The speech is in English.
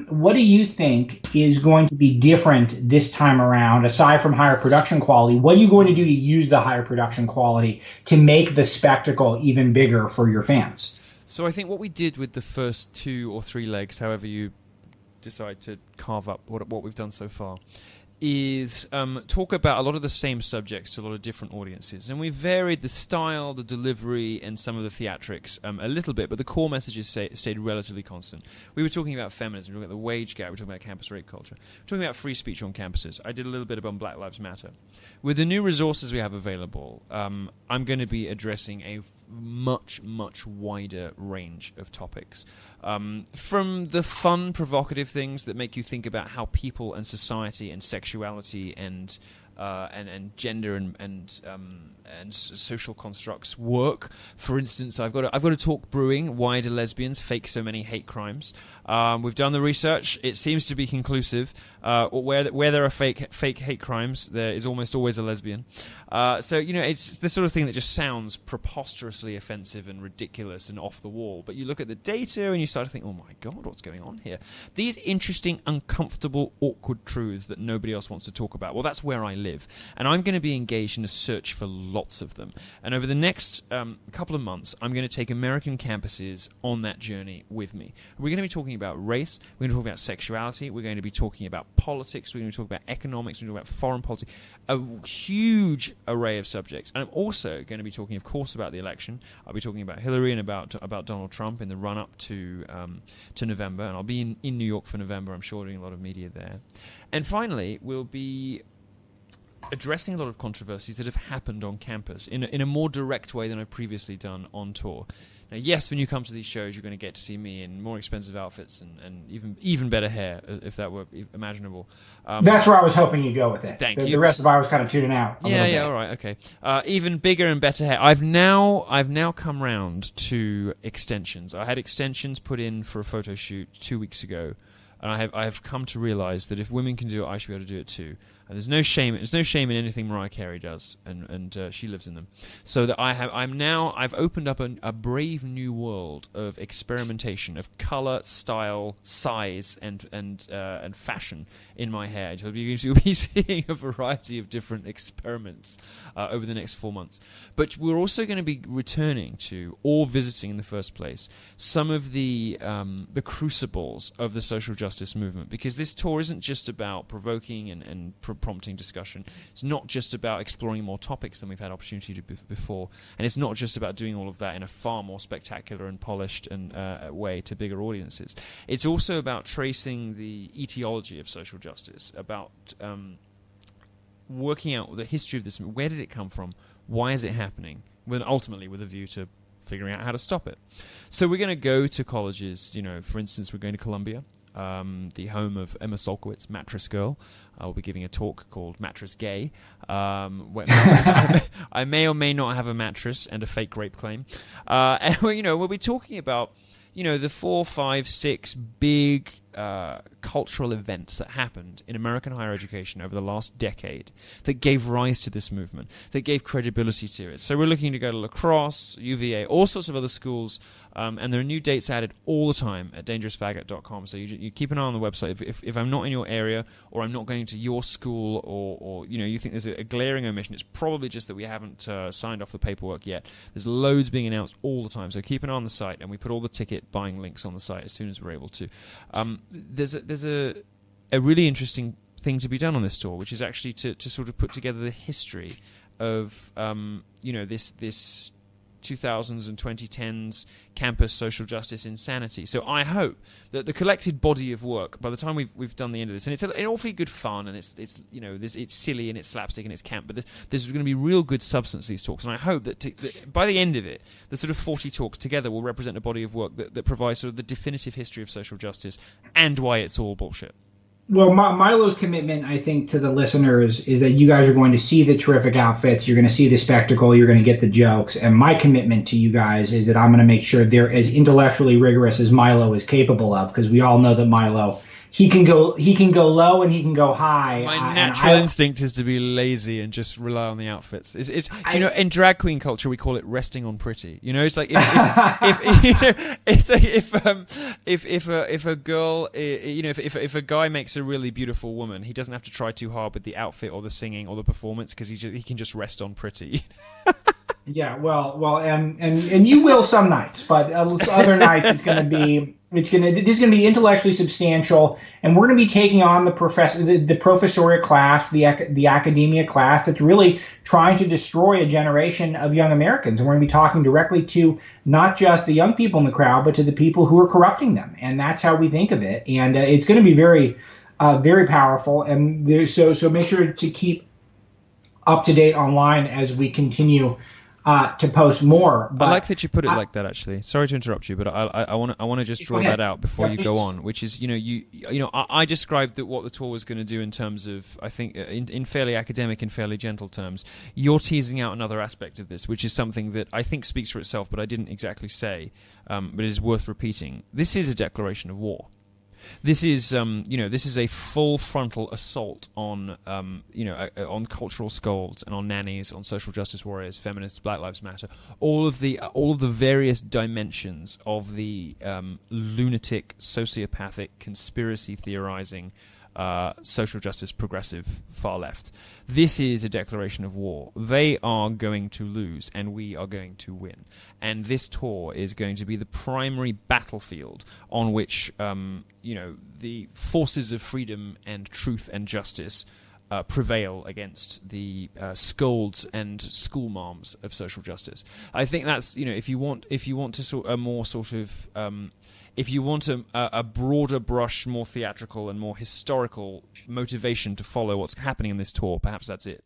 What do you think is going to be different this time around, aside from higher production quality? What are you going to do to use the higher production quality to make the spectacle even bigger for your fans? So I think what we did with the first 2 or 3 legs, however you decide to carve up what we've done so far, is talk about a lot of the same subjects to a lot of different audiences. And we varied the style, the delivery, and some of the theatrics a little bit, but the core messages stayed relatively constant. We were talking about feminism, we were talking about the wage gap, we were talking about campus rape culture, we were talking about free speech on campuses. I did a little bit about Black Lives Matter. With the new resources we have available, I'm going to be addressing a much, much wider range of topics. From the fun, provocative things that make you think about how people and society and sexuality and gender and social constructs work. For instance, I've got a talk brewing. Why do lesbians fake so many hate crimes? We've done the research. It seems to be conclusive. Where there are fake hate crimes, there is almost always a lesbian. So it's the sort of thing that just sounds preposterously offensive and ridiculous and off the wall. But you look at the data and you start to think, oh my God, what's going on here? These interesting, uncomfortable, awkward truths that nobody else wants to talk about. Well, that's where I live, and I'm going to be engaged in a search for lots of them. And over the next couple of months, I'm going to take American campuses on that journey with me. We're going to be talking about race. We're going to talk about sexuality. We're going to be talking about politics. We're going to talk about economics. We're going to talk about foreign policy. A huge array of subjects. And I'm also going to be talking, of course, about the election. I'll be talking about Hillary and about Donald Trump in the run-up to November. And I'll be in New York for November. I'm sure doing a lot of media there. And finally, we'll be addressing a lot of controversies that have happened on campus in a more direct way than I've previously done on tour. Now, yes, when you come to these shows, you're going to get to see me in more expensive outfits and even better hair, if that were imaginable. That's where I was hoping you'd go with it. Thank you. The rest of I was kind of tuning out. Yeah, all right, okay. Even bigger and better hair. I've now come round to extensions. I had extensions put in for a photo shoot 2 weeks ago, and I have come to realise that if women can do it, I should be able to do it too. And there's no shame in anything Mariah Carey does, and she lives in them. So that I've opened up a brave new world of experimentation, of color, style, size, and fashion in my hair. You'll be seeing a variety of different experiments over the next 4 months. But we're also going to be returning to, or visiting in the first place, some of the crucibles of the social justice movement, because this tour isn't just about provoking and prompting discussion. It's not just about exploring more topics than we've had opportunity to before, and it's not just about doing all of that in a far more spectacular and polished and way to bigger audiences. It's also about tracing the etiology of social justice, about working out the history of this. Where did it come from? Why is it happening? Ultimately with a view to figuring out how to stop it. So we're going to go to colleges. For instance, we're going to Columbia, the home of Emma Solkowitz, Mattress Girl. I'll be giving a talk called Mattress Gay. I may or may not have a mattress and a fake rape claim. And we'll be talking about the 4, 5, 6 big cultural events that happened in American higher education over the last decade that gave rise to this movement, that gave credibility to it. So we're looking to go to La Crosse, UVA, all sorts of other schools, and there are new dates added all the time at dangerousfaggot.com. So you keep an eye on the website. If I'm not in your area, or I'm not going to your school, or you think there's a glaring omission, it's probably just that we haven't signed off the paperwork yet. There's loads being announced all the time. So keep an eye on the site, and we put all the ticket buying links on the site as soon as we're able to. There's a really interesting thing to be done on this tour, which is actually to sort of put together the history of this 2000s and 2010s campus social justice insanity. So I hope that the collected body of work, by the time we've done the end of this, and it's an awfully good fun, and it's silly and it's slapstick and it's camp, but there's going to be real good substance to these talks, and I hope that by the end of it, the sort of 40 talks together will represent a body of work that provides sort of the definitive history of social justice and why it's all bullshit. Well, Milo's commitment, I think, to the listeners is that you guys are going to see the terrific outfits, you're going to see the spectacle, you're going to get the jokes, and my commitment to you guys is that I'm going to make sure they're as intellectually rigorous as Milo is capable of, because we all know that Milo he can go low and he can go high. My natural instinct is to be lazy and just rely on the outfits. In drag queen culture we call it resting on pretty. It's like if a girl, if a guy makes a really beautiful woman, he doesn't have to try too hard with the outfit or the singing or the performance because he can just rest on pretty. Yeah, well, and you will some nights, but other nights this is going to be intellectually substantial, and we're going to be taking on the professoriate class, the academia class that's really trying to destroy a generation of young Americans, and we're going to be talking directly to not just the young people in the crowd, but to the people who are corrupting them, and that's how we think of it, and it's going to be very, very powerful, and so make sure to keep up to date online as we continue to post more. But I like that you put it like that. Actually, sorry to interrupt you, but I want to just draw that out before you go on. Which is, I described that what the tour was going to do in terms of, I think, in fairly academic and fairly gentle terms. You're teasing out another aspect of this, which is something that I think speaks for itself, but I didn't exactly say, but is worth repeating. This is a declaration of war. This is, this is a full frontal assault on, on cultural scolds and on nannies, on social justice warriors, feminists, Black Lives Matter, all of the various dimensions of the lunatic, sociopathic, conspiracy theorizing, social justice, progressive, far left. This is a declaration of war. They are going to lose, and we are going to win. And this tour is going to be the primary battlefield on which, the forces of freedom and truth and justice prevail against the scolds and schoolmarms of social justice. I think that's, if you want to if you want a broader brush, more theatrical and more historical motivation to follow what's happening in this tour, perhaps that's it.